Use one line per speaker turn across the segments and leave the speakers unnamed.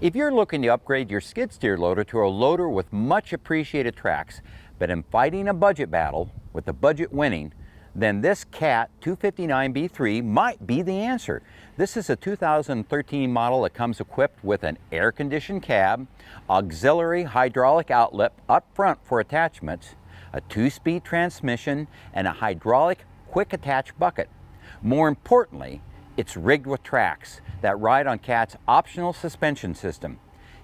If you're looking to upgrade your skid steer loader to a loader with much appreciated tracks, but in fighting a budget battle with the budget winning, then this CAT 259B3 might be the answer. This is a 2013 model that comes equipped with an air-conditioned cab, auxiliary hydraulic outlet up front for attachments, a 2-speed transmission, and a hydraulic quick attach bucket. More importantly, it's rigged with tracks that ride on CAT's optional suspension system.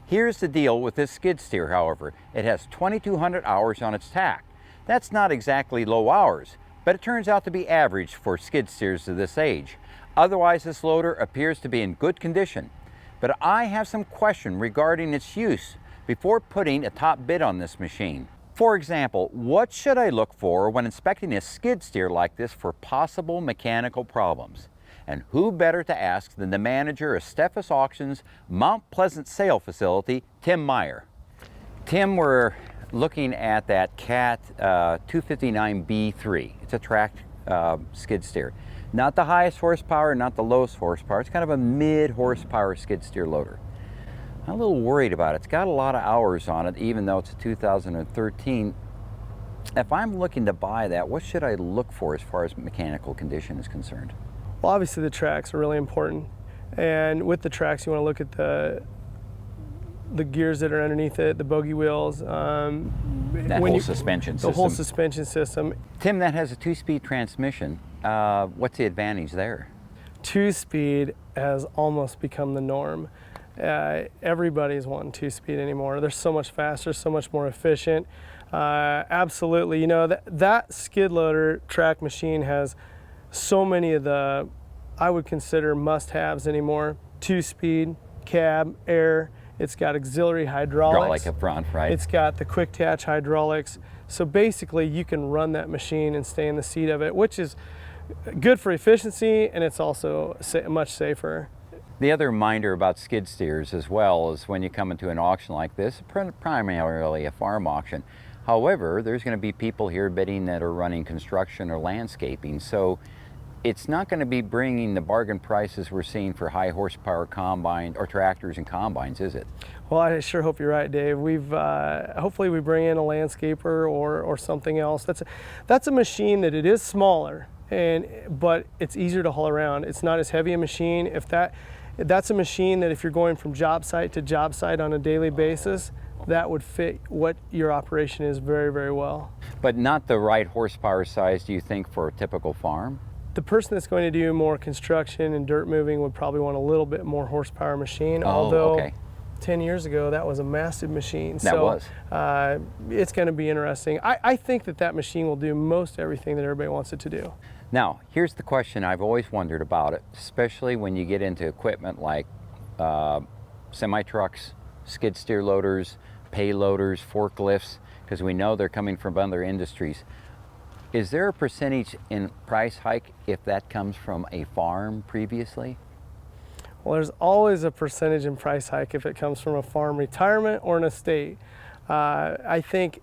Here's the deal with this skid steer, however. It has 2,200 hours on its tack. That's not exactly low hours, but it turns out to be average for skid steers of this age. Otherwise, this loader appears to be in good condition. But I have some question regarding its use before putting a top bid on this machine. For example, what should I look for when inspecting a skid steer like this for possible mechanical problems? And who better to ask than the manager of Steffes Auctions Mount Pleasant sale facility, Tim Meyer. Tim, we're looking at that CAT 259B3. It's a tracked skid steer. Not the highest horsepower, not the lowest horsepower. It's kind of a mid-horsepower skid steer loader. I'm a little worried about it. It's got a lot of hours on it, even though it's a 2013. If I'm looking to buy that, what should I look for as far as mechanical condition is concerned?
Well, obviously the tracks are really important, and with the tracks you want to look at the gears that are underneath it, the bogey wheels,
that whole suspension system.
The whole suspension system.
Tim, that has a 2-speed transmission. What's the advantage there?
2-speed has almost become the norm. Everybody's wanting 2-speed anymore. They're so much faster, so much more efficient. Absolutely, you know, that skid loader track machine has so many of the, I would consider must-haves anymore. 2-speed, cab, air. It's got auxiliary hydraulics.
Hydraulic up front, right?
It's got the quick attach hydraulics. So basically you can run that machine and stay in the seat of it, which is good for efficiency, and it's also much safer.
The other reminder about skid steers as well is when you come into an auction like this, primarily a farm auction. However, there's going to be people here bidding that are running construction or landscaping, so it's not going to be bringing the bargain prices we're seeing for high horsepower combine or tractors and combines, is it?
Well, I sure hope you're right, Dave. Hopefully we bring in a landscaper or something else. That's a machine that it is smaller, but it's easier to haul around. It's not as heavy a machine. That's a machine that if you're going from job site to job site on a daily basis, that would fit what your operation is very, very well.
But not the right horsepower size, do you think, for a typical farm?
The person that's going to do more construction and dirt moving would probably want a little bit more horsepower machine, although
okay.
10 years ago that was a massive machine.
That was.
It's going to be interesting. I think that machine will do most everything that everybody wants it to do.
Now, here's the question I've always wondered about it, especially when you get into equipment like semi-trucks, skid steer loaders, payloaders, forklifts, because we know they're coming from other industries. Is there a percentage in price hike if that comes from a farm previously?
Well, there's always a percentage in price hike if it comes from a farm retirement or an estate. I think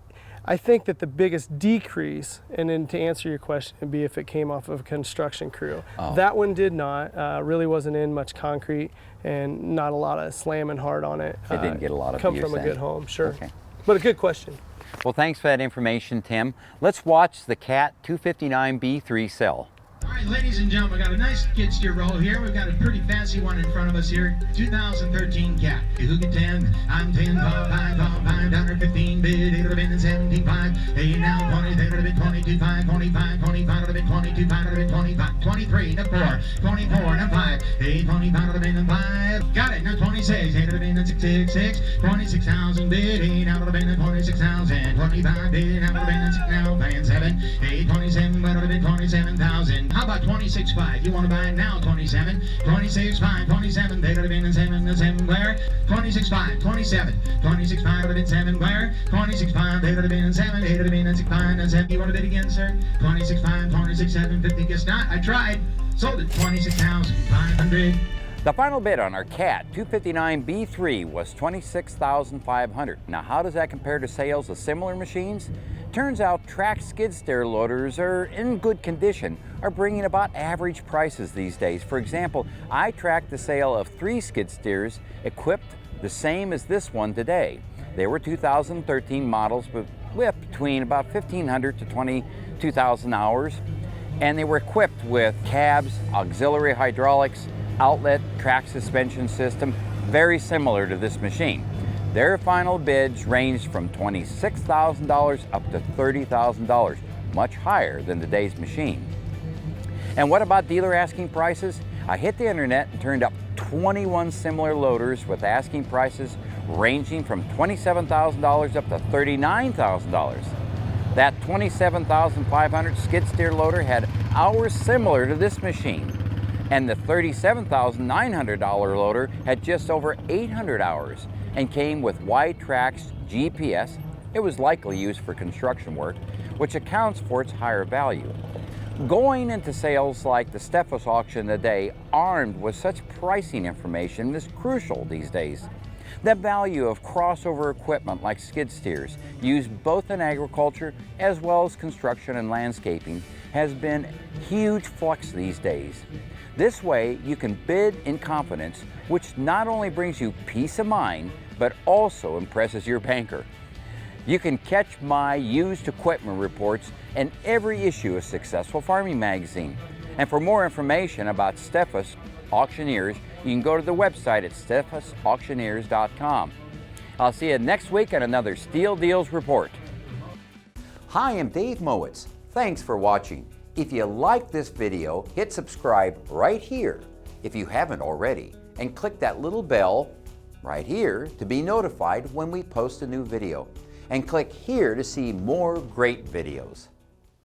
that the biggest decrease, and then to answer your question, would be if it came off of a construction crew.
Oh.
That one did not, really wasn't in much concrete and not a lot of slamming hard on it.
It didn't get a lot of
come
use
from a
then.
good home, sure.
Okay.
But a good question.
Well, thanks for that information, Tim. Let's watch the CAT 259B3 sell.
All right, ladies and gentlemen, we got a nice skid steer roll here. We've got a pretty fancy one in front of us here. 2013 CAT. Who get 10? I'm 10, 5, 115 bid, 8 bid, and 75. 8 now, 20, 8 bid, 22, 5, 25, 25 bid, 22, 5 bid, 25, 23 to 4, 24 to 5, 8, 25 bid, and 5. Got it. Now 26, 8 bid, and 666, 26,000 bid, 8 out of the bin, and 26,000, 25 bid, out of the bin, and 6 now, paying 7, 8, 27, out of the bin, 27,000. How about 26.5? You want to buy it now? 27, 26.5, 27. They would have been in 7 where? 26.5, 27, 26.5 would have been 7 where? 26.5. They would have been in 7. They would have been in 6.5 and 7. You want to bid again, sir? 26.5, 26.750. Guess not. I tried. Sold it. 26,500.
The final bid on our CAT 259B3 was $26,500. Now, how does that compare to sales of similar machines? Turns out track skid steer loaders are in good condition, are bringing about average prices these days. For example, I tracked the sale of 3 skid steers equipped the same as this one today. They were 2013 models with between about 1,500 to 22,000 hours, and they were equipped with cabs, auxiliary hydraulics, outlet, track suspension system, very similar to this machine. Their final bids ranged from $26,000 up to $30,000, much higher than today's machine. And what about dealer asking prices? I hit the internet and turned up 21 similar loaders with asking prices ranging from $27,000 up to $39,000. That $27,500 skid steer loader had hours similar to this machine, and the $37,900 loader had just over 800 hours and came with wide tracks, GPS. It was likely used for construction work, which accounts for its higher value. Going into sales like the Steffes auction today, armed with such pricing information, is crucial these days. The value of crossover equipment like skid steers, used both in agriculture as well as construction and landscaping, has been huge flux these days. This way, you can bid in confidence, which not only brings you peace of mind, but also impresses your banker. You can catch my used equipment reports in every issue of Successful Farming magazine. And for more information about Steffes Auctioneers, you can go to the website at steffesauctioneers.com. I'll see you next week on another Steel Deals Report. Hi, I'm Dave Mowitz. Thanks for watching. If you like this video, hit subscribe right here if you haven't already, and click that little bell right here to be notified when we post a new video. And click here to see more great videos.